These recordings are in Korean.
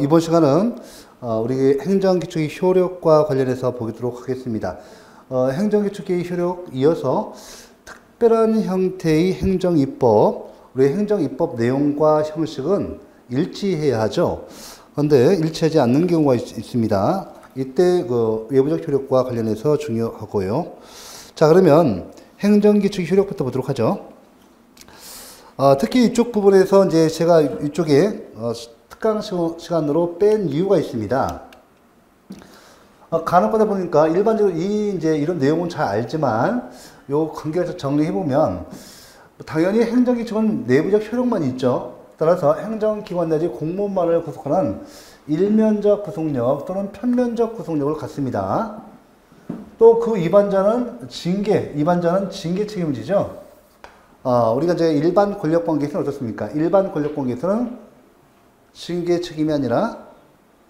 이번 시간은 우리 행정기초의 효력과 관련해서 보도록 하겠습니다. 행정기초의 효력 이어서 특별한 형태의 행정입법, 우리 행정입법 내용과 형식은 일치해야 하죠. 그런데 일치하지 않는 경우가 있습니다. 이때 그 외부적 효력과 관련해서 중요하고요. 자, 그러면 행정기초의 효력부터 보도록 하죠. 특히 이쪽 부분에서 이제 제가 이쪽에 특강 시간으로 뺀 이유가 있습니다. 간혹 가다 보니까 일반적으로 이제 이런 내용은 잘 알지만 요 관계에서 정리해 보면 당연히 행정기초는 내부적 효력만 있죠. 따라서 행정기관 내지 공무원만을 구속하는 일면적 구속력 또는 편면적 구속력을 갖습니다. 또 그 위반자는 징계 책임을 지죠. 우리가 이제 일반 권력관계에서는 어떻습니까? 일반 권력관계에서는 징계 책임이 아니라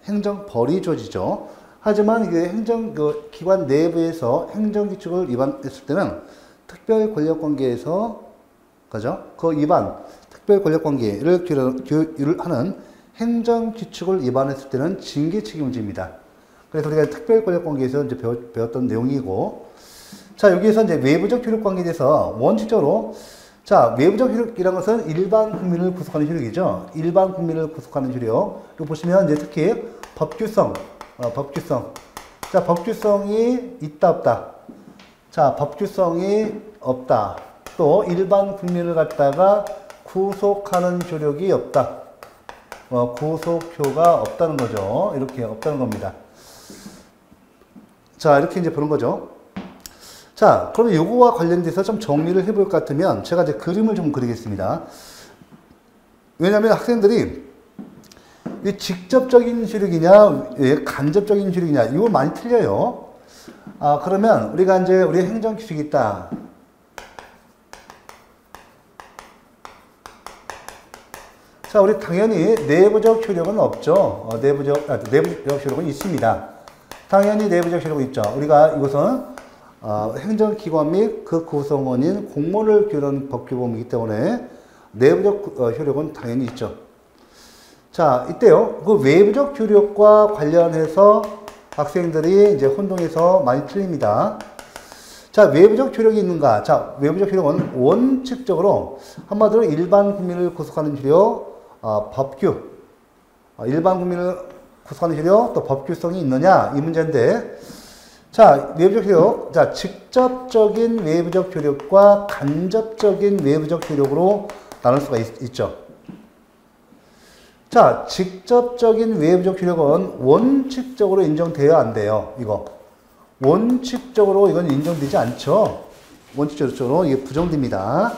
행정벌이 주어지죠. 하지만 이게 행정기관 내부에서 행정규칙을 위반했을 때는 특별 권력관계에서, 그죠? 그 위반, 특별 권력관계를 규율을 하는 행정규칙을 위반했을 때는 징계 책임을 집니다. 그래서 우리가 특별 권력관계에서 이제 배웠던 내용이고, 자, 여기에서 이제 외부적 효력관계에 대해서 원칙적으로, 자, 외부적 효력이라는 것은 일반 국민을 구속하는 효력이죠. 일반 국민을 구속하는 효력. 이거 보시면 이제 특히 법규성. 자, 법규성이 있다, 없다. 자, 법규성이 없다. 또 일반 국민을 갖다가 구속하는 효력이 없다. 구속효가 없다는 거죠. 이렇게 없다는 겁니다. 자, 이렇게 이제 보는 거죠. 자, 그러면 요거와 관련돼서 좀 정리를 해볼 것 같으면 제가 이제 그림을 좀 그리겠습니다. 왜냐하면 학생들이 이 직접적인 효력이냐, 간접적인 효력이냐, 이거 많이 틀려요. 그러면 우리가 이제 우리 행정규칙이 있다. 자, 우리 당연히 내부적 효력은 없죠. 내부적 효력은 있습니다. 당연히 내부적 효력은 있죠. 우리가 이것은 행정기관 및 그 구성원인 공무원을 규율하는 법규범이기 때문에 내부적 효력은 당연히 있죠. 자, 이때요. 그 외부적 효력과 관련해서 학생들이 이제 혼동해서 많이 틀립니다. 자, 외부적 효력이 있는가? 자, 외부적 효력은 원칙적으로 한마디로 일반 국민을 구속하는 효력, 법규, 일반 국민을 구속하는 효력, 또 법규성이 있느냐? 이 문제인데, 자, 외부적 효력. 자, 직접적인 외부적 효력과 간접적인 외부적 효력으로 나눌 수가 있죠. 자, 직접적인 외부적 효력은 원칙적으로 인정돼야 안 돼요. 이거. 원칙적으로 이건 인정되지 않죠. 원칙적으로 이게 부정됩니다.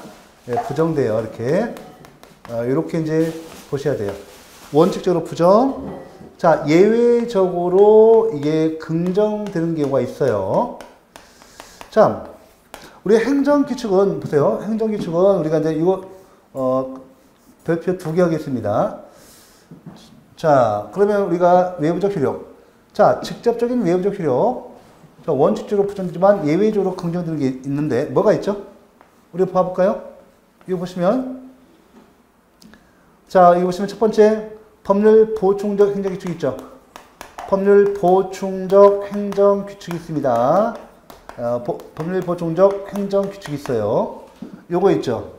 예, 부정돼요. 이렇게. 이렇게 이제 보셔야 돼요. 원칙적으로 부정. 자, 예외적으로 이게 긍정되는 경우가 있어요. 자, 우리 행정규칙은, 보세요. 행정규칙은 우리가 이제 이거, 별표 2개 하겠습니다. 자, 그러면 우리가 외부적 효력. 자, 직접적인 외부적 효력. 자, 원칙적으로 부정되지만 예외적으로 긍정되는 게 있는데, 뭐가 있죠? 우리 봐볼까요? 이거 보시면. 자, 이거 보시면 첫 번째. 법률 보충적 행정규칙이 있죠. 법률 보충적 행정규칙이 있습니다. 법률 보충적 행정규칙이 있어요. 요거 있죠.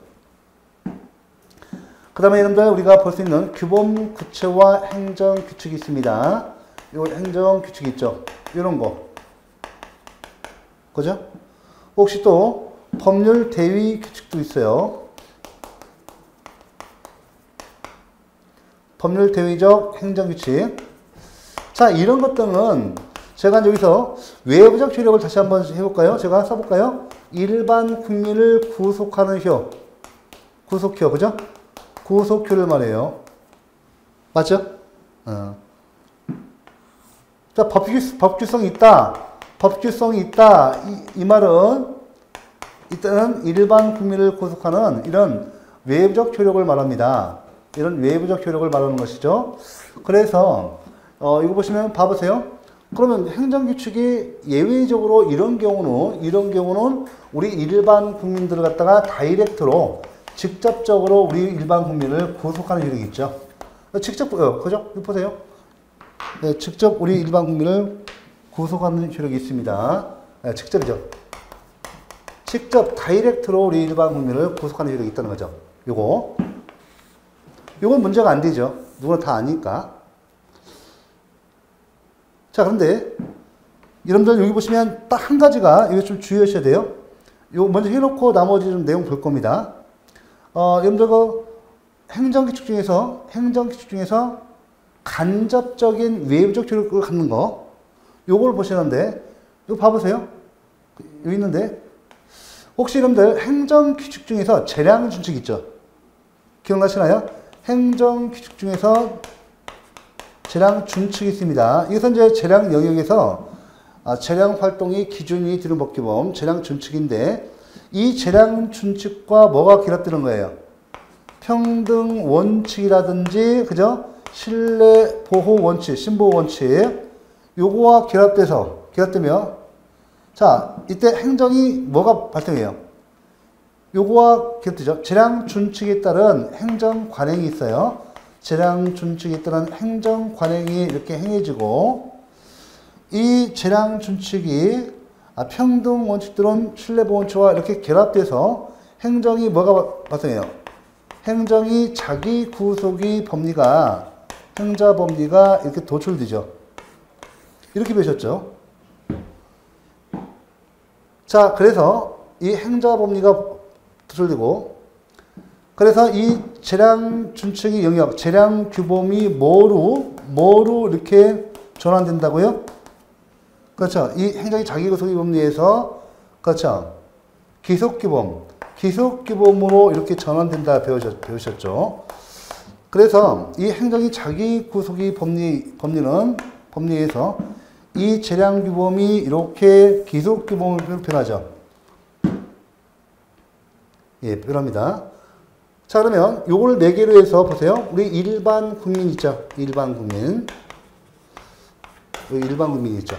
그 다음에 여러분들 우리가 볼 수 있는 규범 구체화 행정규칙이 있습니다. 요 행정규칙이 있죠. 요런 거. 그죠? 혹시 또 법률 대위 규칙도 있어요. 법률 대위적 행정규칙. 자, 이런 것들은 제가 여기서 외부적 효력을 다시 한번 해볼까요? 제가 써볼까요? 일반 국민을 구속하는 구속효, 그죠? 구속효를 말해요. 맞죠? 자, 법규성이 있다. 법규성이 있다. 이 말은 이때는 일반 국민을 구속하는 이런 외부적 효력을 말합니다. 이런 외부적 효력을 말하는 것이죠. 그래서 이거 보시면 봐보세요. 그러면 행정규칙이 예외적으로 이런 경우는 우리 일반 국민들을 갖다가 다이렉트로 직접적으로 우리 일반 국민을 구속하는 효력이 있죠. 직접, 그죠? 이거 보세요. 네, 직접 우리 일반 국민을 구속하는 효력이 있습니다. 네, 직접이죠. 직접 다이렉트로 우리 일반 국민을 구속하는 효력이 있다는 거죠. 요건 문제가 안 되죠. 누구나 다 아니까. 자, 그런데 여러분들 여기 보시면 딱 한 가지가 이거 좀 주의하셔야 돼요. 요 먼저 해놓고 나머지 좀 내용 볼 겁니다. 여러분들 그 행정규칙 중에서 간접적인 외부적 효력을 갖는 거, 요걸 보시는데, 이거 봐보세요. 여기 있는데, 혹시 여러분들 행정규칙 중에서 재량준칙 있죠? 기억나시나요? 행정규칙 중에서 재량준칙이 있습니다. 이것은 이제 재량 영역에서 재량 활동이 기준이 되는 법규범, 재량준칙인데, 이 재량준칙과 뭐가 결합되는 거예요? 평등 원칙이라든지, 그죠? 신뢰 보호 원칙, 신보호 원칙, 요거와 결합되면, 자, 이때 행정이 뭐가 발생해요? 요거와 결합되죠. 재량준칙에 따른 행정관행이 있어요. 재량준칙에 따른 행정관행이 이렇게 행해지고, 이 재량준칙이 평등 원칙 또는 신뢰보호 원칙과 이렇게 결합돼서 행정이 뭐가 발생해요? 행정이 자기 구속의 법리가, 행자법리가 이렇게 도출되죠. 이렇게 보셨죠? 자, 그래서 이 행자법리가 도출되고, 그래서 이 재량준칙의 영역, 재량규범이 뭐로 이렇게 전환된다고요? 그렇죠. 이 행정이 자기구속의 법리에서, 그렇죠. 기속규범으로 이렇게 전환된다 배우셨죠. 그래서 이 행정이 자기구속의 법리에서 이 재량규범이 이렇게 기속규범으로 변하죠. 예, 변합니다. 자, 그러면 요걸 4개로 해서 보세요. 우리 일반 국민 있죠? 일반 국민 있죠.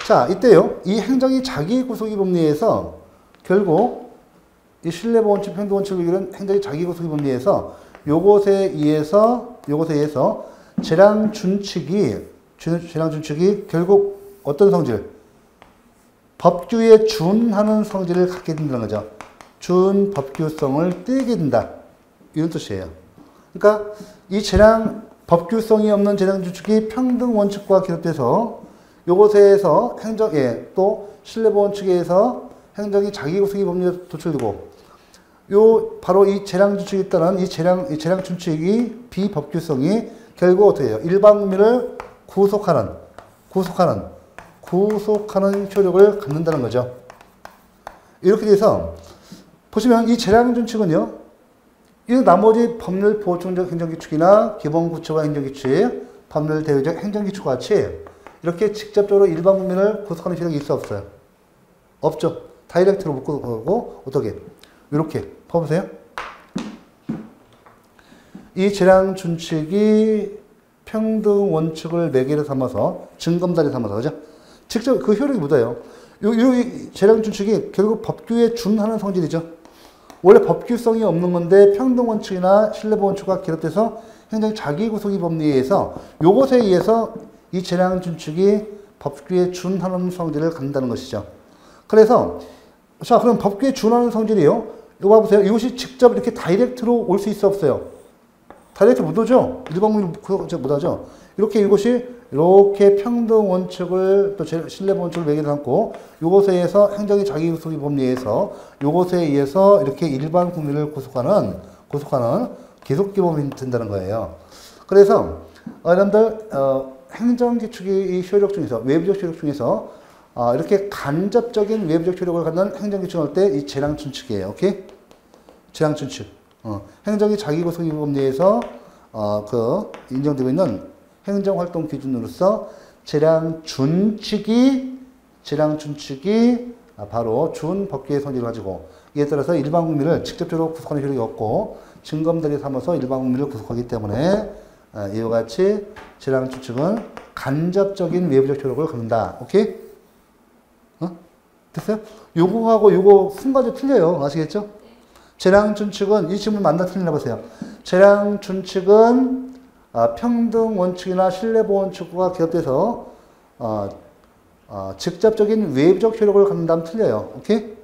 자, 이때요. 이 행정이 자기구속의 법리에서 결국 이 신뢰보호원칙, 평등원칙을 이런 행정이 자기구속의 법리에서 요것에 의해서 재량준칙이 결국 어떤 성질? 법규에 준하는 성질을 갖게 된다는 거죠. 준법규성을 띠게 된다. 이런 뜻이에요. 그러니까 이 법규성이 없는 재량준칙이 평등원칙과 결합돼서 요것에서 또 신뢰보호원칙에 의해서 행정이 자기구속의 법리에 도출되고, 바로 이 재량준칙에 따른 이 재량준칙이 비법규성이 결국 어떻게 해요? 일반 국민을 구속하는 효력을 갖는다는 거죠. 이렇게 돼서 보시면 이 재량준칙은요, 이 나머지 법률 보충적 행정규칙이나 기본구체화 행정규칙, 법률 대외적 행정규칙과 같이 이렇게 직접적으로 일반 국민을 구속하는 효력이 있어 없어요? 없죠. 다이렉트로 묶고 어떻게? 이렇게 봐보세요. 이 재량준칙이 평등 원칙을 매개로 삼아서 증검다리 삼아서 그죠? 직접 그 효력이 묻어요. 이 재량준칙이 결국 법규에 준하는 성질이죠. 원래 법규성이 없는 건데 평등 원칙이나 신뢰보호 원칙과 결합돼서 행정이 자기구속의 법리에 의해서 요것에 의해서 이 재량준칙이 법규에 준하는 성질을 갖는다는 것이죠. 그래서 자, 그럼 법규에 준하는 성질이요. 이거 봐보세요. 이것이 직접 이렇게 다이렉트로 올 수 있어 없어요? 다이렉트 못 오죠? 일반 국민 못 하죠? 이렇게 평등 원칙을 또 신뢰 원칙을 매개로 삼고 이것에 의해서 행정이 자기구속의 법리에 의해서 이것에 의해서 이렇게 일반 국민을 구속하는 기속규범이 된다는 거예요. 그래서 여러분들 행정규칙의 효력 중에서 외부적 효력 중에서 이렇게 간접적인 외부적 효력을 갖는 행정규칙을 할 때 이 재량준칙이에요. 오케이? 재량준칙. 행정이 자기구속의 법리에서 인정되고 있는 행정활동 기준으로서 재량준칙이 바로 준법규의 성질을 가지고 이에 따라서 일반 국민을 직접적으로 구속하는 효력이 없고 증검다리 삼아서 일반 국민을 구속하기 때문에 이와 같이 재량준칙은 간접적인 외부적 효력을 갖는다. 오케이? 됐어요? 요거하고 요거 순간적으로 틀려요. 아시겠죠? 재량준칙은 이 질문 맞나 틀리나 보세요. 재량준칙은 평등 원칙이나 신뢰보호 원칙과 결합돼서 직접적인 외부적 효력을 갖는다면 틀려요. 오케이?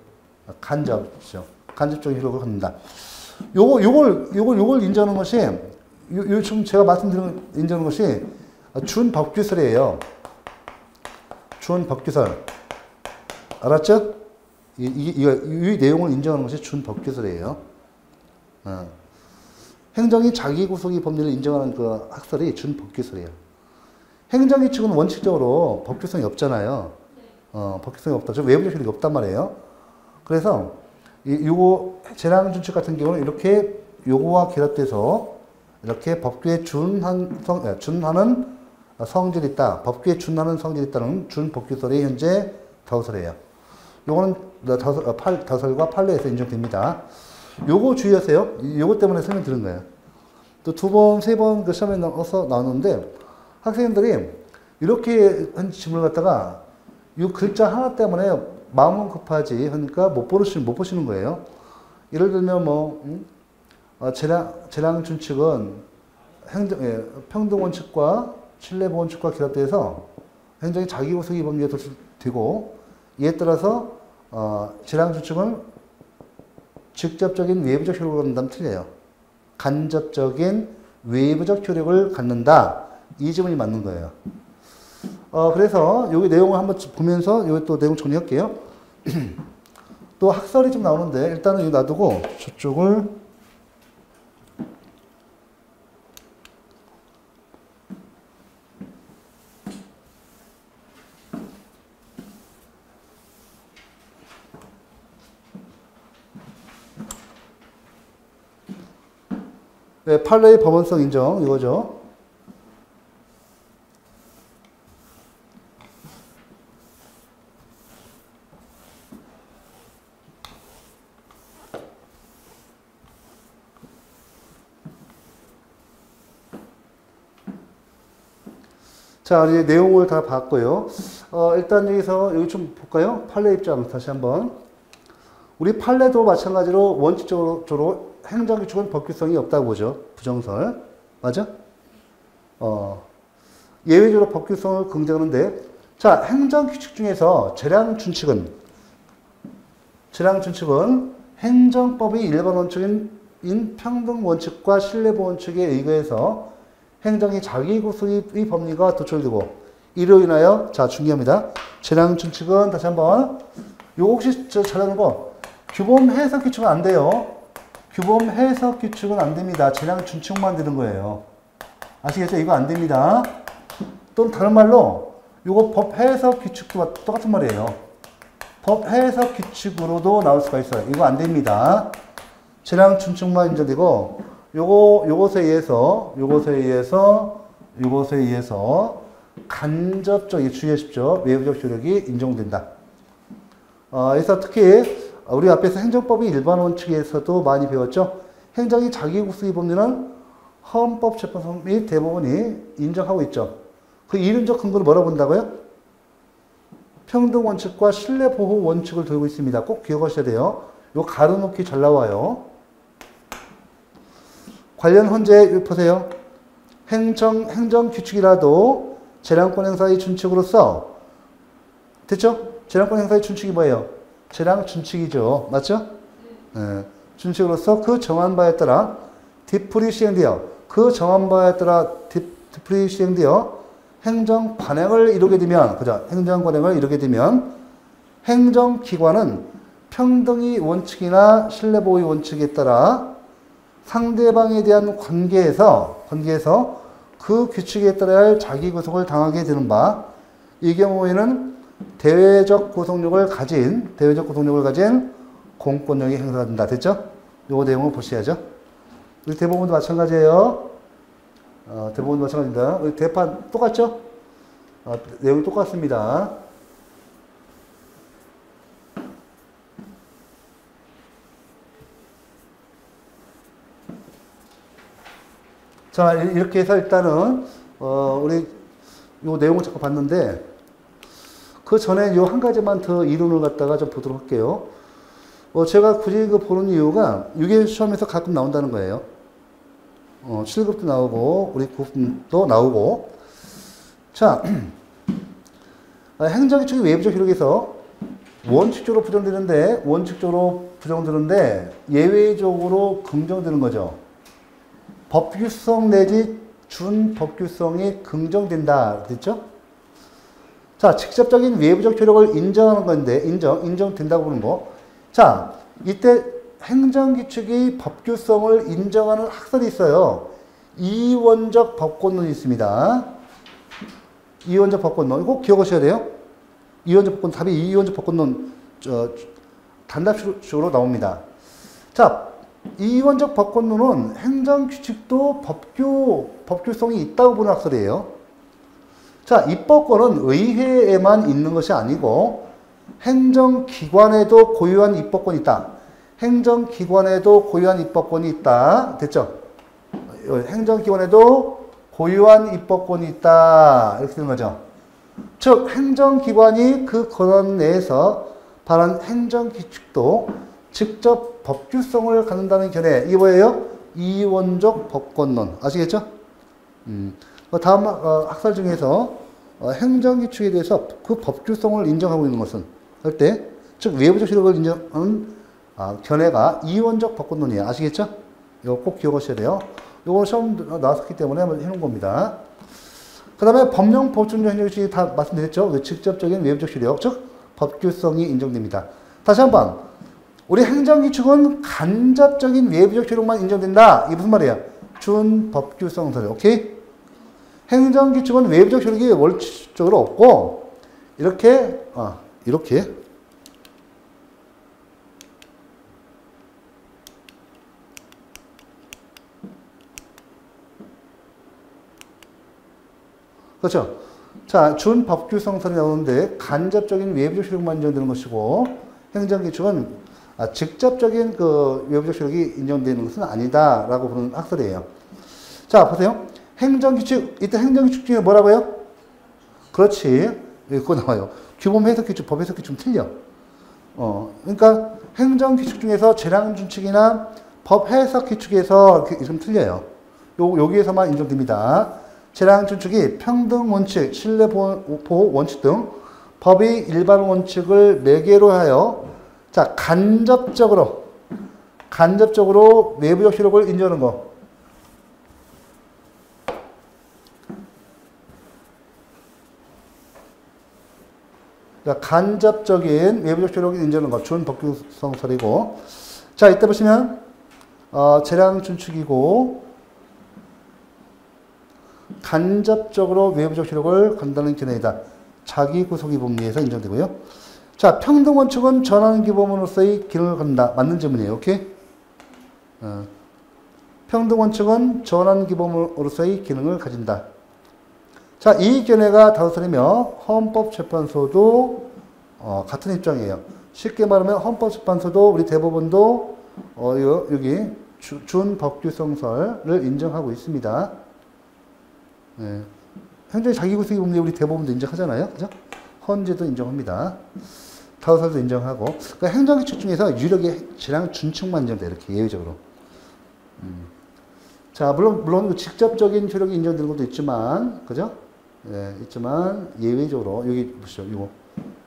간접죠. 간접적인 효력을 갖는다. 요걸 인정하는 것이, 지금 제가 말씀드린 인정하는 것이 준법규설이에요. 준법규설. 알았죠? 이 내용을 인정하는 것이 준법규설이에요. 행정이 자기 구속의 법리를 인정하는 그 학설이 준법규설이에요. 행정규칙은 원칙적으로 법규성이 없잖아요. 법규성이 없다. 좀 외부적 효력이 없단 말이에요. 그래서 요거 재량준칙 같은 경우는 이렇게 요거와 결합돼서 이렇게 법규에 준하는 성질이 있다. 법규에 준하는 성질이 있다는 준법규설이 현재 다우설이에요. 요거는 다설과 판례에서 인정됩니다. 요거 주의하세요. 요거 때문에 설명드린 거예요. 또 두 번, 세 번 그 시험에 나오는데 학생들이 이렇게 한 질문을 갖다가 이 글자 하나 때문에 마음은 급하지 하니까 못 보시는 거예요. 예를 들면 재량준칙은 평등원칙과 신뢰보원칙과 결합돼서 행정이 자기구속의 범위가 되고 이에 따라서 재량준칙은 직접적인 외부적 효력을 갖는다면 틀려요. 간접적인 외부적 효력을 갖는다. 이 지문이 맞는 거예요. 그래서 여기 내용을 한번 보면서 여기 또 내용 정리할게요. 또 학설이 좀 나오는데 일단은 여기 놔두고 저쪽을 네, 판례의 법원성 인정 이거죠. 자, 이제 내용을 다 봤고요. 일단 여기 좀 볼까요? 판례 입장 다시 한번. 우리 판례도 마찬가지로 원칙적으로 행정규칙은 법규성이 없다고 보죠. 부정설. 맞아? 예외적으로 법규성을 긍정하는데, 자, 행정규칙 중에서 재량준칙은 행정법의 일반 원칙인 평등원칙과 신뢰보원칙에 의거해서 행정이 자기구속의 법리가 도출되고 이로 인하여 자 중요합니다. 재량준칙은 다시 한번 요거 혹시 잘하는 거 규범 해석 규칙은 안 돼요. 규범 해석 규칙은 안 됩니다. 재량준칙만 되는 거예요. 아시겠죠? 이거 안 됩니다. 또는 다른 말로 요거 법 해석 규칙도 똑같은 말이에요. 법 해석 규칙으로도 나올 수가 있어요. 이거 안 됩니다. 재량준칙만 인정되고 요것에 의해서 간접적, 주의하십시오. 외부적 효력이 인정된다. 그래서 특히 우리 앞에서 행정법의 일반 원칙에서도 많이 배웠죠. 행정이 자기구속의 법리는 헌법재판소 및 대법원이 인정하고 있죠. 그 이론적 근거를 뭐라고 본다고요? 평등원칙과 신뢰보호 원칙을 들고 있습니다. 꼭 기억하셔야 돼요. 요 가로놓기 잘 나와요. 관련 헌재 보세요. 행정규칙이라도 재량권 행사의 준칙으로서 됐죠? 재량권 행사의 준칙이 뭐예요? 재량준칙이죠. 맞죠? 네. 준칙으로서 그 정한 바에 따라 뒤풀이 시행되어 행정관행을 이루게 되면 그죠? 행정관행을 이루게 되면 행정기관은 평등의 원칙이나 신뢰보호의 원칙에 따라 상대방에 대한 관계에서 그 규칙에 따라야 할 자기구속을 당하게 되는 바, 이 경우에는 대외적 구속력을 가진 공권력이 행사가 된다. 됐죠? 요거 내용을 보셔야죠. 우리 대법원도 마찬가지예요. 대법원도 마찬가지입니다. 우리 대판 똑같죠? 내용이 똑같습니다. 자, 이렇게 해서 일단은, 우리 요 내용을 잠깐 봤는데, 그 전에 요 한 가지만 더 이론을 갖다가 좀 보도록 할게요. 제가 굳이 그 보는 이유가, 이게 시험에서 가끔 나온다는 거예요. 7급도 나오고, 우리 9급도 나오고. 자, 행정기축이 외부적 효력에서 원칙적으로 부정되는데, 예외적으로 긍정되는 거죠. 법규성 내지 준법규성이 긍정된다. 됐죠? 자, 직접적인 외부적 효력을 인정하는 건데, 인정된다고 보는 거. 자, 이때 행정규칙이 법규성을 인정하는 학설이 있어요. 이원적 법권론이 있습니다. 이원적 법권론. 꼭 기억하셔야 돼요. 이원적 법권, 답이 이원적 법권론, 단답식으로 나옵니다. 자, 이원적 법권론은 행정규칙도 법규성이 있다고 보는 학설이에요. 자, 입법권은 의회에만 있는 것이 아니고 행정기관에도 고유한 입법권이 있다. 행정기관에도 고유한 입법권이 있다. 됐죠? 행정기관에도 고유한 입법권이 있다. 이렇게 되는 거죠. 즉, 행정기관이 그 권한 내에서 발한 행정규칙도 직접 법규성을 갖는다는 견해. 이게 뭐예요? 이원적 법권론. 아시겠죠? 다음 학설 중에서 행정규칙에 대해서 그 법규성을 인정하고 있는 것은 할 때, 즉 외부적 효력을 인정하는 견해가 이원적 법권론이에요. 아시겠죠? 이거 꼭 기억하셔야 돼요. 이거 시험 나왔기 때문에 한번 해놓은 겁니다. 그 다음에 법령, 법준정, 행정규칙이 다 말씀드렸죠? 직접적인 외부적 효력, 즉 법규성이 인정됩니다. 다시 한번, 우리 행정규칙은 간접적인 외부적 효력만 인정된다. 이게 무슨 말이에요? 준법규성설. 오케이? 행정규칙은 외부적 효력이 원칙적으로 없고, 이렇게. 그렇죠? 자, 준법규성설이 나오는데, 간접적인 외부적 효력만 인정되는 것이고, 행정규칙은 직접적인 그 외부적 효력이 인정되는 것은 아니다라고 보는 학설이에요. 자, 보세요. 행정규칙, 이때 행정규칙 중에 뭐라고요? 그렇지. 그거 나와요. 규범 해석규칙, 법 해석규칙 좀 틀려. 그러니까 행정규칙 중에서 재량준칙이나 법 해석규칙에서 이렇게 좀 틀려요. 여기에서만 인정됩니다. 재량준칙이 평등원칙, 신뢰보호 원칙 등 법의 일반 원칙을 매개로 하여 자, 간접적으로 외부적 효력을 인정하는 거. 자, 간접적인 외부적 효력을 인정하는 것. 준법규성설이고. 자, 이때 보시면, 재량준칙이고, 간접적으로 외부적 효력을 갖는다는 견해이다. 자기구속의 법리에서 인정되고요. 자, 평등원칙은 전환기범으로서의 기능을 갖는다. 맞는 질문이에요. 오케이? 평등원칙은 전환기범으로서의 기능을 가진다. 자, 이 견해가 다수설이며 헌법재판소도 같은 입장이에요. 쉽게 말하면 헌법재판소도 우리 대법원도 여기 준법규성설을 인정하고 있습니다. 네. 현재 자기구속의 법리 우리 대법원도 인정하잖아요. 그죠? 헌재도 인정합니다. 다수설도 인정하고. 그러니까 행정규칙 중에서 유력의 재량준칙만 인정돼. 이렇게 예외적으로. 자, 물론 직접적인 효력이 인정되는 것도 있지만, 그죠? 예, 있지만 예외적으로 여기 보시죠.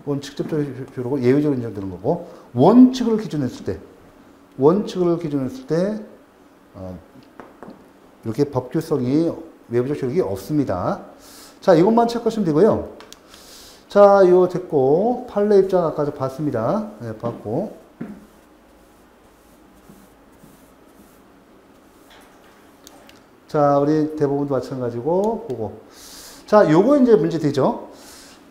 이건 직접적인 효력을 예외적으로 인정되는 거고, 원칙을 기준했을 때 이렇게 법규성이 외부적 효력이 없습니다. 자, 이것만 체크하시면 되고요. 자, 이거 됐고, 판례 입장 아까 봤습니다. 네, 봤고. 자, 우리 대법원도 마찬가지고, 보고. 자, 요거 이제 문제 되죠.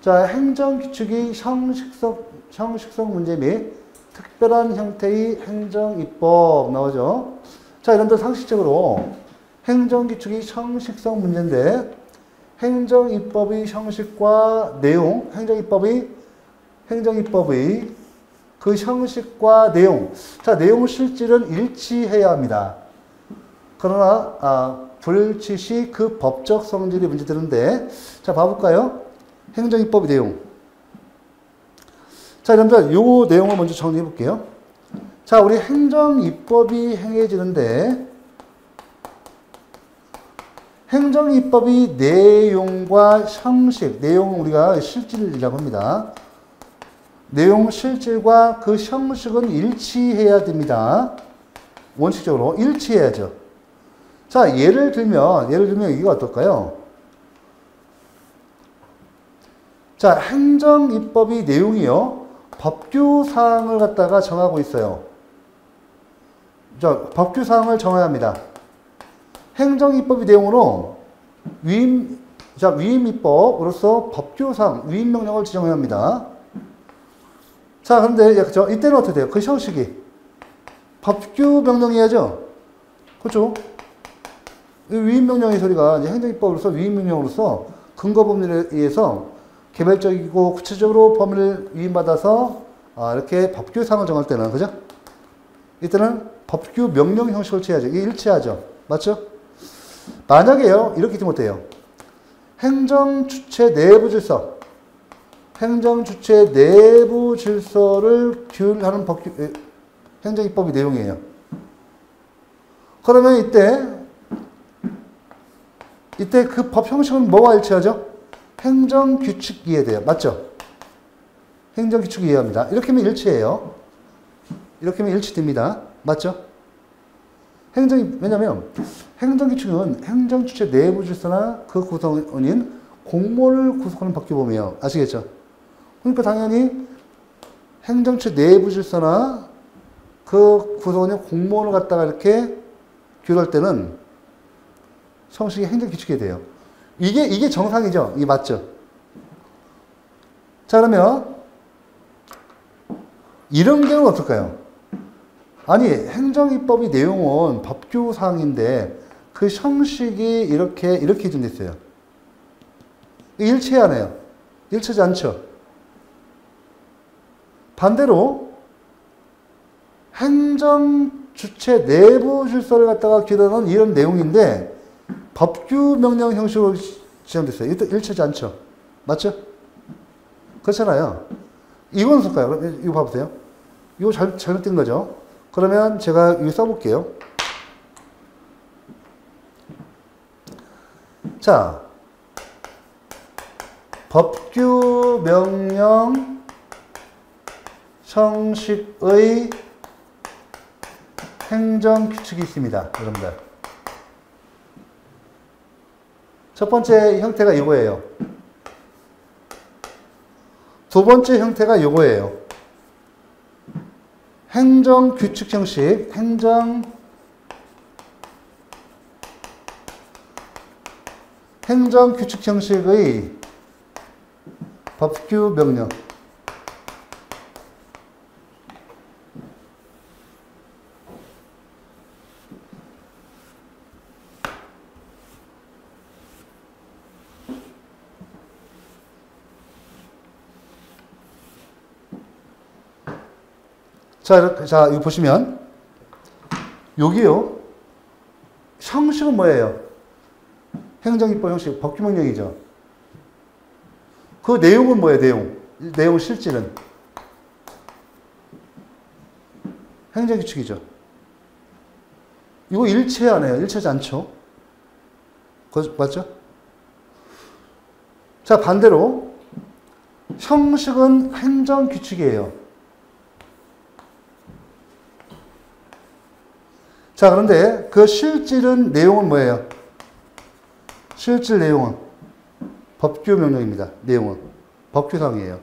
자, 행정규칙이 형식성 문제 및 특별한 형태의 행정입법 나오죠. 자, 이런데 상식적으로 행정규칙이 형식성 문제인데, 행정입법의 형식과 내용, 행정입법의 그 형식과 내용. 자, 내용 실질은 일치해야 합니다. 그러나, 불일치 시 그 법적 성질이 문제되는데, 자, 봐볼까요? 행정입법의 내용. 자, 여러분들, 요 내용을 먼저 정리해 볼게요. 자, 우리 행정입법이 행해지는데, 행정입법이 내용과 형식, 내용은 우리가 실질이라고 합니다. 내용 실질과 그 형식은 일치해야 됩니다. 원칙적으로 일치해야죠. 자, 예를 들면 이게 어떨까요? 자, 행정입법이 내용이요. 법규사항을 갖다가 정하고 있어요. 자, 법규사항을 정해야 합니다. 행정입법이 내용으로 위임입법으로서 법규사항, 위임명령을 지정해야 합니다. 자, 그런데 이때는 어떻게 돼요? 그 형식이 법규명령이야죠? 그렇죠? 위임명령의 소리가 이제 행정입법으로서 위임명령으로서 근거법률에 의해서 개별적이고 구체적으로 범위를 위임받아서 이렇게 법규사항을 정할 때는, 그죠? 이때는 법규명령 형식을 취해야죠. 이게 일치하죠. 맞죠? 만약에요, 이렇게 되면 어때요? 행정주체 내부 질서, 행정주체 내부 질서를 규율하는 행정입법의 내용이에요. 그러면 이때 그 법 형식은 뭐와 일치하죠? 행정규칙 이해돼요. 맞죠? 행정규칙 이해합니다. 이렇게 하면 일치해요. 이렇게 하면 일치됩니다. 맞죠? 왜냐면 행정규칙은 행정주체 내부 질서나 그 구성원인 공무원을 구성하는 법규범위예요. 아시겠죠? 그러니까 당연히 행정주체 내부 질서나 그 구성원인 공무원을 갖다가 이렇게 규율할 때는 형식이 행정규칙이 돼요. 이게 정상이죠? 이게 맞죠? 자, 그러면 이런 경우는 어떨까요? 아니, 행정입법의 내용은 법규사항인데 그 형식이 이렇게 준비됐어요. 일치하네요. 일치하지 않죠? 반대로 행정주체 내부 질서를 갖다가 규율하는 이런 내용인데 법규명령 형식으로 지정됐어요. 이것도 일치하지 않죠? 맞죠? 그렇잖아요. 이건 어떨까요? 이거 봐보세요. 이거 잘못된 거죠? 그러면 제가 여기 써볼게요. 자, 법규명령 형식의 행정규칙이 있습니다. 여러분들. 첫 번째 형태가 이거예요. 두 번째 형태가 이거예요. 행정규칙 형식, 행정규칙 형식의 법규명령. 자, 이거 보시면, 여기요. 형식은 뭐예요? 행정입법 형식, 법규명령이죠. 그 내용은 뭐예요, 내용 실질은? 행정규칙이죠. 이거 일치하네요. 일치하지 않죠? 맞죠? 자, 반대로, 형식은 행정규칙이에요. 자, 그런데 그 실질은 내용은 뭐예요? 실질 내용은 법규명령입니다. 내용은 법규상이에요.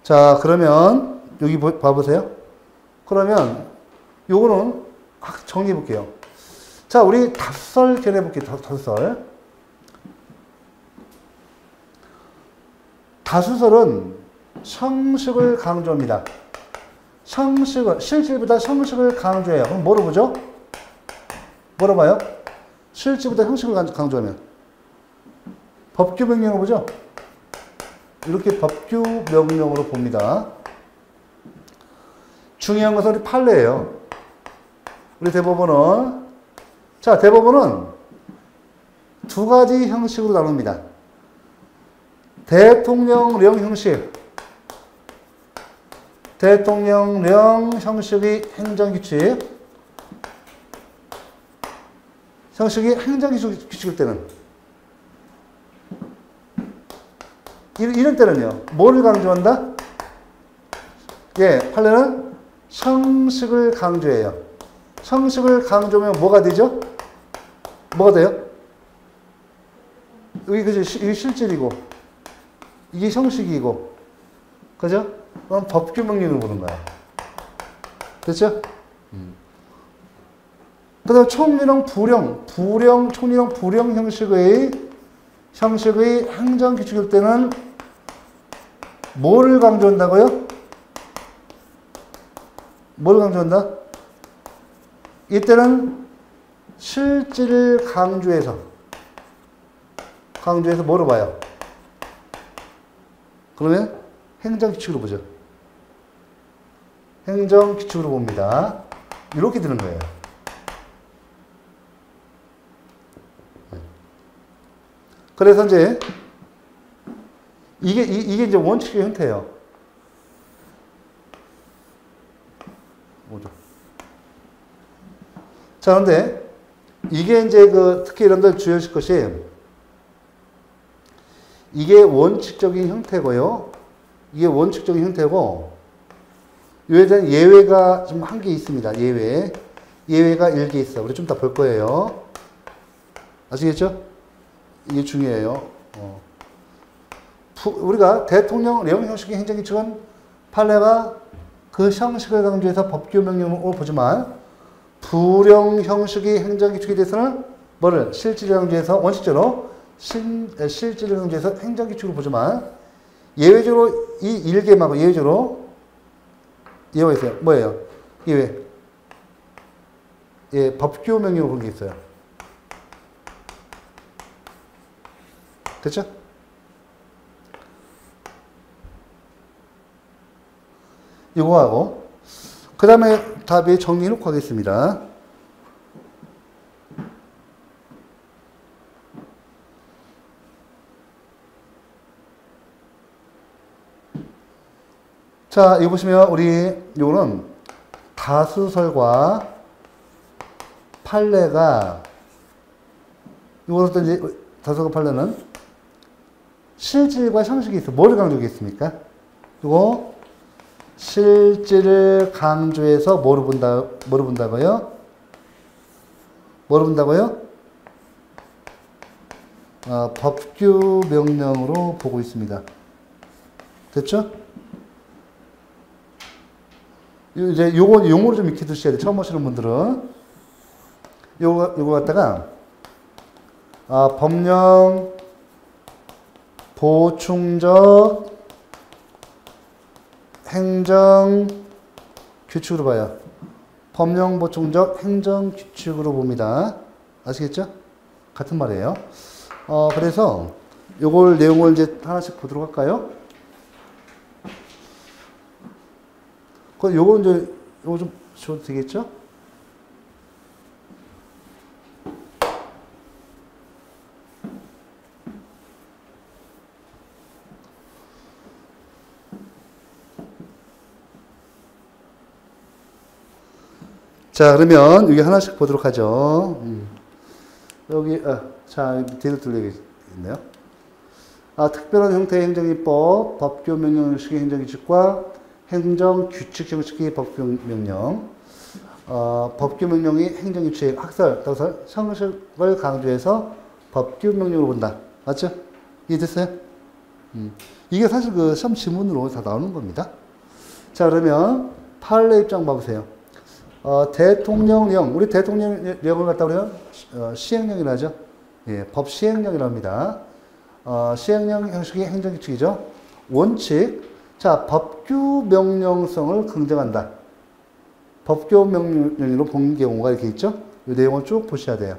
자, 그러면 여기 봐보세요. 그러면 요거는 정리해 볼게요. 자, 우리 닷설 견해 볼게요. 닷설. 다수설은 형식을 강조합니다. 실질보다 형식을 강조해요. 그럼 뭐로 보죠? 뭐로 봐요? 실질보다 형식을 강조하면 법규명령으로 보죠? 이렇게 법규명령으로 봅니다. 중요한 것은 우리 판례예요. 우리 대법원은 두 가지 형식으로 나눕니다. 대통령령 형식, 대통령령 형식의 행정규칙, 형식이 행정규칙일 때는 이런 때는요. 뭐를 강조한다? 예, 판례는 형식을 강조해요. 형식을 강조하면 뭐가 되죠? 뭐가 돼요? 이게 실질이고 이게 형식이고 그죠? 그럼 법규 명령을 보는 거야. 됐죠? 그 다음 총리령 총리령 불령 형식의 행정규칙일 때는 뭐를 강조한다고요? 뭘 강조한다? 이때는 실질을 강조해서 뭐로 봐요? 그러면 행정규칙으로 보죠. 행정규칙으로 봅니다. 이렇게 되는 거예요. 그래서 이제 이게 이제 원칙의 형태예요. 뭐죠? 자, 그런데 이게 이제 특히 여러분들 주의하실 것이 이게 원칙적인 형태고요. 이게 원칙적인 형태고 이에 대한 예외가 좀 한 개 있습니다. 예외가 1개 있어. 우리 좀 이따 볼 거예요. 아시겠죠? 이게 중요해요. 우리가 대통령령 형식의 행정규칙은 판례가 그 형식을 강조해서 법규 명령으로 보지만 불령 형식의 행정규칙에 대해서는 뭐를 실질을 강조해서 원칙적으로 실질을 강조해서 행정규칙으로 보지만 예외적으로 이 1개만 예외적으로 예외가 있어요. 뭐예요? 예외. 예, 법규 명령으로 보는 게 있어요. 됐죠? 이거 하고 그 다음에 답이 정리해놓고 하겠습니다. 자, 이거 보시면 우리 요거는 다수설과 판례가 요것도 이제 다수설과 판례는 실질과 형식이 있어. 뭐를 강조하겠습니까? 그리고 실질을 강조해서 뭐를 본다고요? 법규 명령으로 보고 있습니다. 됐죠? 이제 요거 용어를 좀 익혀 두셔야 돼. 처음 오시는 분들은. 요거 갖다가, 법령 보충적 행정 규칙으로 봐요. 법령 보충적 행정 규칙으로 봅니다. 아시겠죠? 같은 말이에요. 그래서 요걸 내용을 이제 하나씩 보도록 할까요? 요거 이제 요거 좀 줘도 되겠죠? 자, 그러면 여기 하나씩 보도록 하죠. 여기, 자, 뒤로 들려있네요. 특별한 형태의 행정기법, 법규 명령 형식의 행정규칙과 행정규칙 형식의 법규 명령. 법규 명령이 행정규칙, 학설, 도설, 형식을 강조해서 법규 명령으로 본다. 맞죠? 이해됐어요? 이게 사실 그 시험 지문으로 다 나오는 겁니다. 자, 그러면 판례 입장 봐보세요. 대통령령, 우리 대통령령을 갖다 우리가 시행령이라 하죠. 예, 법 시행령이라고 합니다. 시행령 형식의 행정규칙이죠. 원칙, 자, 법규 명령성을 긍정한다. 법규 명령으로 본 경우가 이렇게 있죠. 이 내용을 쭉 보셔야 돼요.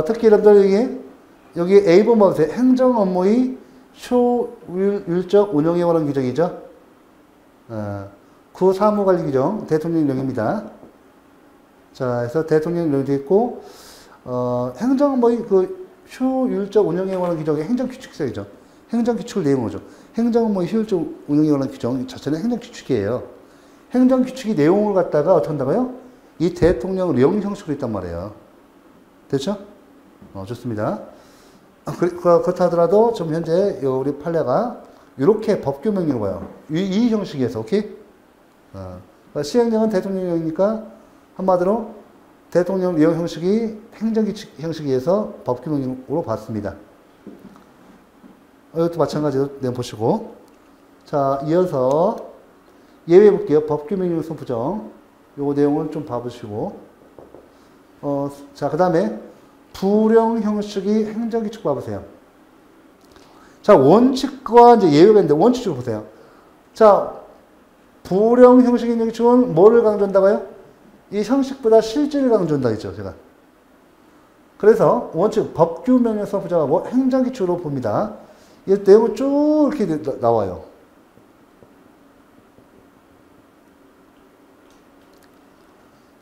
특히 여러분들 여기 A번 보세요. 행정 업무의 효율적 운영에 관한 규정이죠. 구 사무관리 규정 대통령령입니다. 자, 그래서 대통령령도 있고 행정 업무의 그 효율적 운영에 관한 규정이 행정규칙서이죠. 행정규칙을 내용으로죠. 행정은 뭐 효율적 운영에 관한 규정 자체는 행정규칙이에요. 행정규칙이 내용을 갖다가 어떻게 한다고요? 이 대통령령 형식으로 있단 말이에요. 됐죠? 좋습니다. 그렇다 하더라도 지금 현재 우리 판례가 이렇게 법규명령을 봐요. 이 형식에서, 오케이? 시행령은 대통령령이니까 한마디로 대통령령 형식이 행정규칙 형식에 의해서 법규명령으로 봤습니다. 이것도 마찬가지로 내용 보시고. 자, 이어서 예외 볼게요. 법규명령 선부정. 요거 내용을 좀 봐보시고. 자, 그 다음에 불용 형식이 행정규칙 봐보세요. 자, 원칙과 이제 예외가 있는데 원칙적으로 보세요. 자, 불용 형식 행정규칙은 뭐를 강조한다고요? 이 형식보다 실질을 강조한다 했죠, 제가. 그래서 원칙, 법규명령 선부정하고 행정규칙으로 봅니다. 이 내용은 쭉 이렇게 나와요.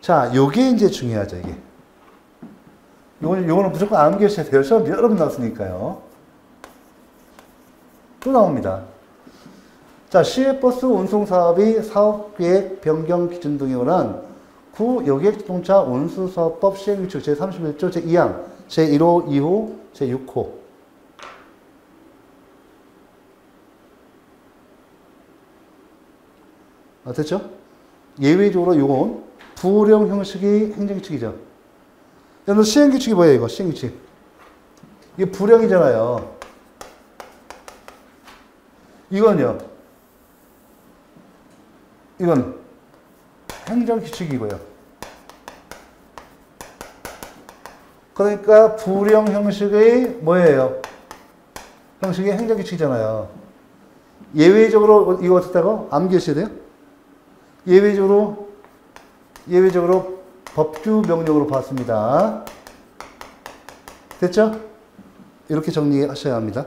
자, 요게 이제 중요하죠, 이게. 요거는 무조건 암기하셔야 돼요. 시험 여러 번 나왔으니까요. 또 나옵니다. 자, 시외버스 운송사업이 사업계획 변경 기준 등에 관한 구여객자동차 운수사업법 시행규칙 제31조 제2항 제1호, 2호, 제6호. 됐죠? 예외적으로 요건 불용 형식이 행정규칙이죠. 여러분 시행규칙이 뭐예요, 이거? 시행규칙. 이게 불용이잖아요. 이건요. 이건 행정규칙이고요. 그러니까 불용 형식의 뭐예요? 형식이 행정규칙이잖아요. 예외적으로 이거 어떻다고? 암기하셔야 돼요? 예외적으로 법규 명령으로 봤습니다. 됐죠? 이렇게 정리하셔야 합니다.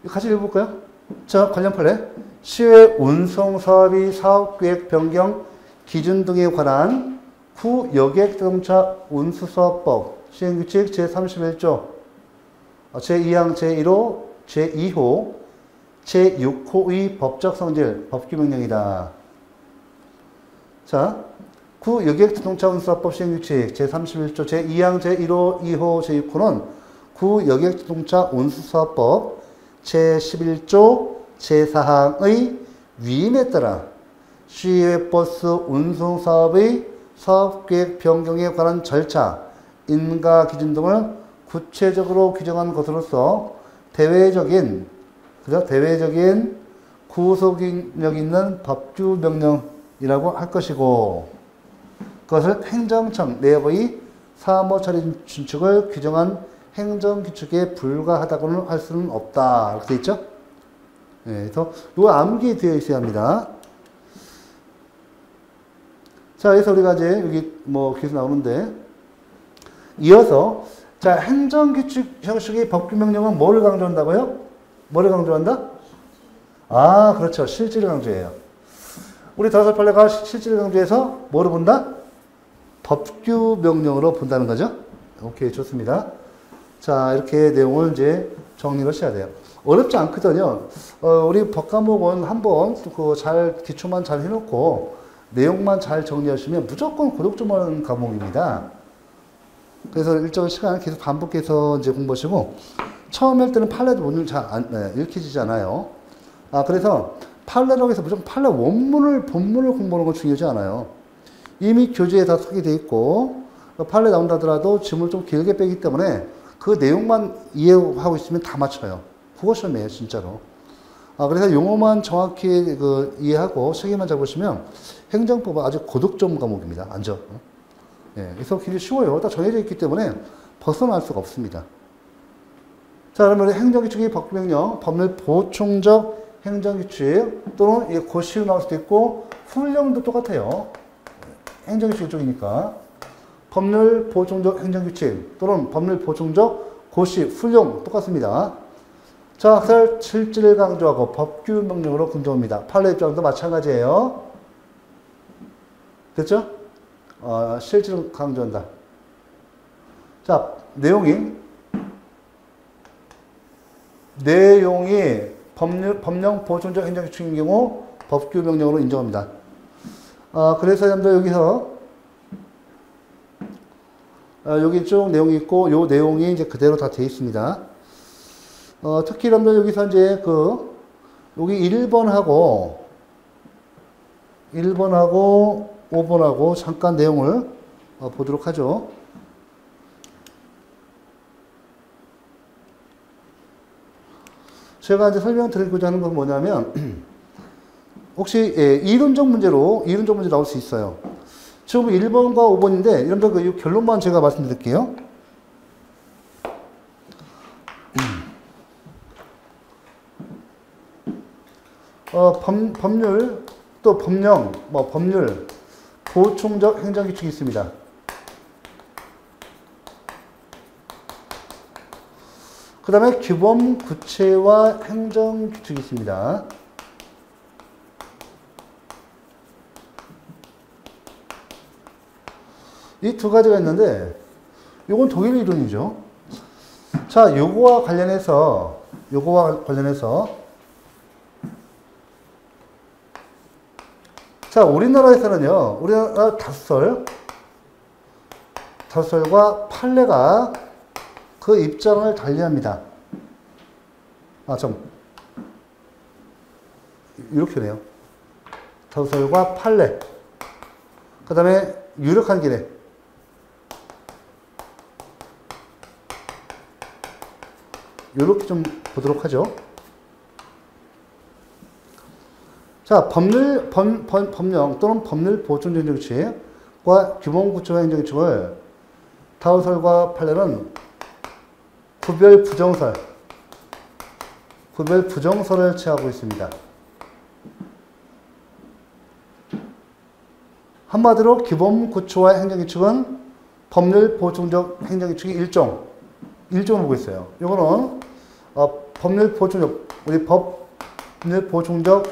같이 읽어볼까요? 자, 관련 판례. 시외 운송사업이 사업계획 변경 기준 등에 관한 구여객자동차 운수사업법 시행규칙 제31조 제2항 제1호 제2호 제6호의 법적 성질 법규명령이다. 자, 구여객자동차 운수사업법 시행규칙 제31조 제2항 제1호 2호 제6호는 구여객자동차 운수사업법 제11조 제4항의 위임에 따라 시외버스 운송사업의 사업계획 변경에 관한 절차, 인가 기준 등을 구체적으로 규정한 것으로서 대외적인 구속력 있는 법규명령이라고 할 것이고, 그것을 행정청 내부의 사무처리 준칙을 규정한 행정규칙에 불과하다고는 할 수는 없다. 이렇게 돼 있죠? 네, 그래서 이거 암기되어 있어야 합니다. 자, 그래서 우리가 이제 여기 뭐 계속 나오는데, 이어서 자, 행정규칙 형식의 법규명령은 뭐를 강조한다고요? 뭐를 강조한다? 아, 그렇죠. 실질을 강조해요. 우리 다섯 판례가 실질을 강조해서 뭐를 본다? 법규명령으로 본다는 거죠. 오케이, 좋습니다. 자, 이렇게 내용을 이제 정리를 하셔야 돼요. 어렵지 않거든요. 우리 법과목은 한번 잘, 기초만 잘 해놓고 내용만 잘 정리하시면 무조건 고득점하는 과목입니다. 그래서 일정 시간 계속 반복해서 이제 공부하시고, 처음 할 때는 판례도 오늘 잘 읽히지 않아요. 그래서 판례라고 해서 무조건 판례 본문을 공부하는 건 중요하지 않아요. 이미 교재에 다 소개되어 있고, 판례 나온다 하더라도 질문을 좀 길게 빼기 때문에 그 내용만 이해하고 있으면 다 맞춰요. 국어 시험이에요, 진짜로. 그래서 용어만 정확히 이해하고 시계만 잡으시면 행정법은 아주 고득점 과목입니다. 앉아. 예, 그래서 굉장히 쉬워요. 다 정해져 있기 때문에 벗어날 수가 없습니다. 자, 그러면 행정규칙의 법규명령, 법률 보충적 행정규칙 또는 고시로 나올 수도 있고 훈령도 똑같아요. 행정규칙 쪽이니까. 법률 보충적 행정규칙 또는 법률 보충적 고시, 훈령 똑같습니다. 자, 학살 실질을 강조하고 법규명령으로 군정합니다. 판례 입장도 마찬가지예요. 됐죠? 실질을 강조한다. 자, 내용이 법령 보존적 행정규칙인 경우 법규 명령으로 인정합니다. 그래서 여러분들 여기서 여기 쭉 내용이 있고 요 내용이 이제 그대로 다 되어 있습니다. 특히 여러분들 여기서 이제 여기 1번하고 5번하고 잠깐 내용을 보도록 하죠. 제가 이제 설명드리고자 하는 건 뭐냐면, 혹시, 이론적 문제로 나올 수 있어요. 지금 1번과 5번인데, 여러분들 그 결론만 제가 말씀드릴게요. 법률, 또 법령, 법률, 보충적 행정규칙이 있습니다. 그 다음에 규범, 구체화, 행정규칙이 있습니다. 이 두 가지가 있는데, 요건 독일 이론이죠. 자, 요거와 관련해서, 자, 우리나라에서는요, 우리나라 다섯설과 판례가 그 입장을 달리합니다. 이렇게네요. 다섯설과 판례. 그 다음에 유력한 기내. 이렇게 좀 보도록 하죠. 자, 법령 또는 법률 보존 행정규칙과 규범 구체화 행정규칙을 다섯설과 판례는 구별 부정설을 취하고 있습니다. 한마디로 규범 구체화 행정규칙은 법률 보충적 행정규칙의 일종으로 보고 있어요. 이거는 법률 보충적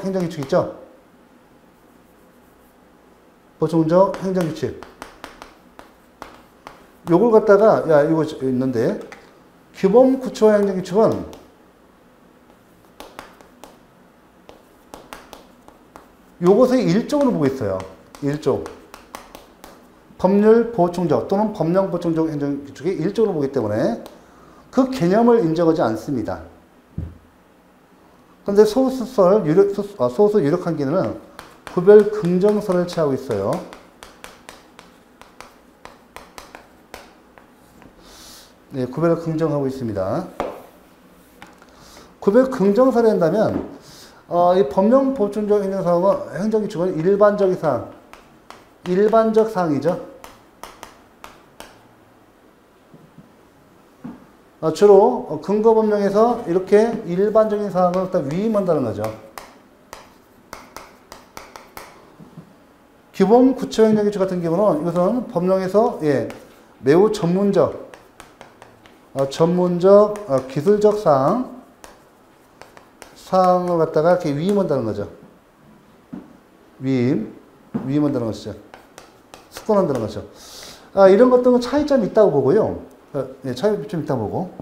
행정규칙 있죠? 보충적 행정규칙. 요걸 갖다가 이거 있는데 규범 구체화 행정규칙은 요것의 일종으로 보고 있어요. 일종. 법률 보충적 또는 법령 보충적 행정규칙의 일종으로 보기 때문에 그 개념을 인정하지 않습니다. 그런데 소수 유력한 기능은 구별 긍정설을 취하고 있어요. 네, 구별을 긍정하고 있습니다. 구별 긍정설을 한다면, 이 법령 보충적 행정규칙은 일반적 사항이죠. 주로 근거법령에서 이렇게 일반적인 사항을 위임한다는 거죠. 규범 구체화 행정규칙 같은 경우는 이것은 법령에서 매우 전문적 기술적 사항을 갖다가 이렇게 위임한다는 거죠. 위임한다는 것이죠. 숙권한다는 거죠. 이런 것들은 차이점이 있다고 보고요. 차이점이 있다고 보고.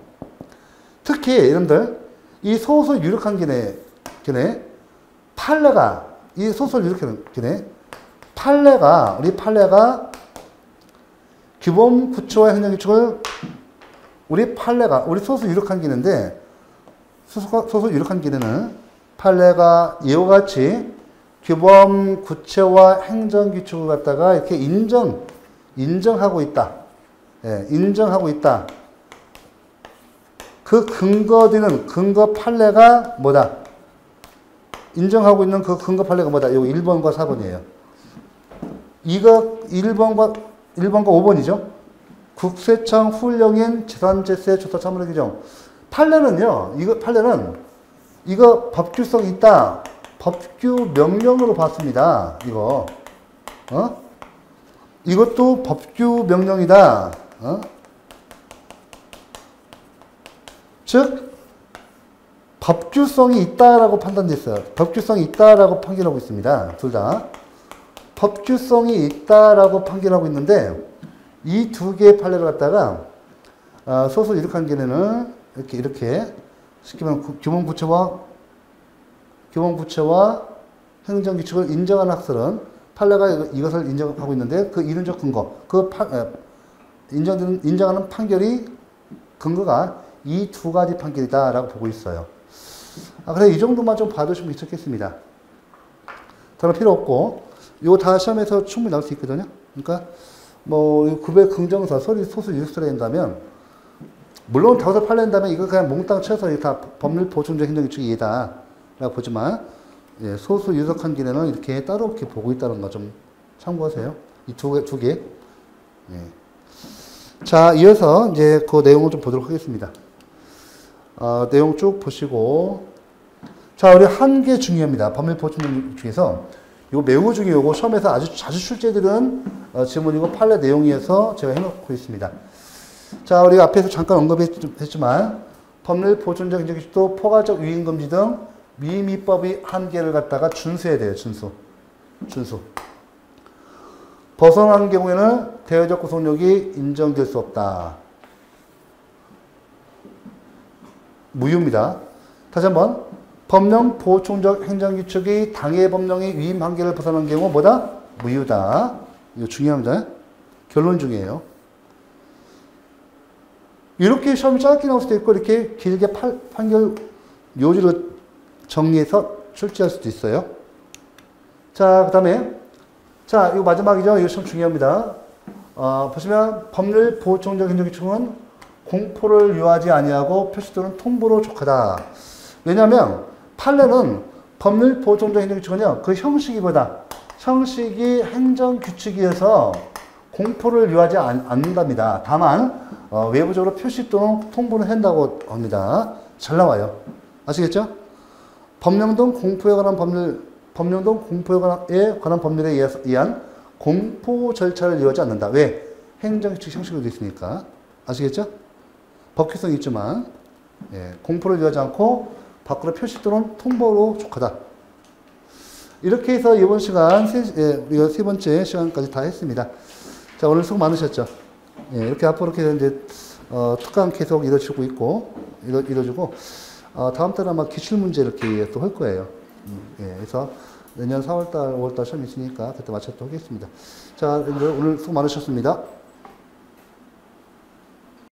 특히 여러분들 이 소수 유력한 기내 판례가 우리 규범 구체화 행정규칙을 우리 소수 유력한 기내인데 소수 유력한 기내는 판례가 이와 같이 규범 구체화 행정규칙을 갖다가 이렇게 인정하고 있다. 인정하고 있다. 그 근거 판례가 뭐다? 인정하고 있는 그 근거 판례가 뭐다? 이거 1번과 4번이에요. 이거 1번과 5번이죠. 국세청 훌령인 재산제세 조사 처분의 규정. 판례는요, 이거 법규성 있다. 법규 명령으로 봤습니다. 이것도 법규 명령이다. 즉, 법규성이 있다라고 판단됐어요. 법규성이 있다라고 판결하고 있습니다. 둘 다. 법규성이 있다라고 판결하고 있는데 이 두 개의 판례를 갖다가 소수 이득 관계는 이렇게 쉽게 말하면 규범부처와 행정규칙을 인정한 학설은 판례가 이것을 인정하고 있는데 그 이론적 근거, 인정하는 판결이 근거가 이 두 가지 판결이다라고 보고 있어요. 그래서 이 정도만 좀 봐두시면 괜찮겠습니다. 더는 필요 없고, 이거 다 시험에서 충분히 나올 수 있거든요. 그러니까, 구별 긍정사, 소수 유익설에 된다면, 물론 다섯 판례한다면 이거 그냥 몽땅 쳐서 다 법률 보충적 행정규칙이 이다. 라고 보지만, 예, 소수 유석 한기는 이렇게 따로 이렇게 보고 있다는 거 좀 참고하세요. 이 두 개. 예. 자, 이어서 이제 그 내용을 좀 보도록 하겠습니다. 내용 쭉 보시고. 자, 우리 한 개 중요합니다. 법률 보충 중에서. 이거 매우 중요하고, 시험에서 아주 자주 출제되는 지문이고, 판례 내용에서 제가 해놓고 있습니다. 자, 우리가 앞에서 잠깐 언급했지만, 법률 보충적 행정규칙도 포괄적 유인금지 등 미미법의 한계를 갖다가 준수해야 돼요, 준수. 벗어난 경우에는 대외적 구속력이 인정될 수 없다. 무효입니다. 다시 한번. 법령 보충적 행정규칙이 당해 법령의 위임 한계를 벗어난 경우 뭐다? 무효다. 이거 중요합니다. 결론 중이에요. 이렇게 시험이 짧게 나올 수도 있고 이렇게 길게 판결 요지를 정리해서 출제할 수도 있어요. 자, 그 다음에 자, 이거 마지막이죠. 이거 좀 중요합니다. 보시면 법률 보충적 행정규칙은 공포를 유하지 아니하고 표시 또는 통보로 족하다. 왜냐하면 판례는 법률 보충적 행정규칙은요, 그 형식이 행정규칙이어서 공포를 유하지 않는답니다. 다만 외부적으로 표시 또는 통보는 한다고 합니다. 잘 나와요. 아시겠죠? 법령 등 공포에 관한 법률에 의한 공포 절차를 이루어지 않는다. 왜? 행정규칙 형식으로 되어 있으니까. 아시겠죠? 법규성이 있지만, 예, 공포를 이루어지 않고 밖으로 표시 또는 통보로 족하다. 이렇게 해서 이번 시간, 우리가 세 번째 시간까지 다 했습니다. 자, 오늘 수고 많으셨죠? 예, 이렇게 앞으로 이렇게 이제, 특강 계속 이루어지고 다음 달에 아마 기출문제 이렇게 또 할 거예요. 예, 그래서 내년 4월달, 5월달 시험이 있으니까 그때 맞춰서 하겠습니다. 자, 오늘 수고 많으셨습니다.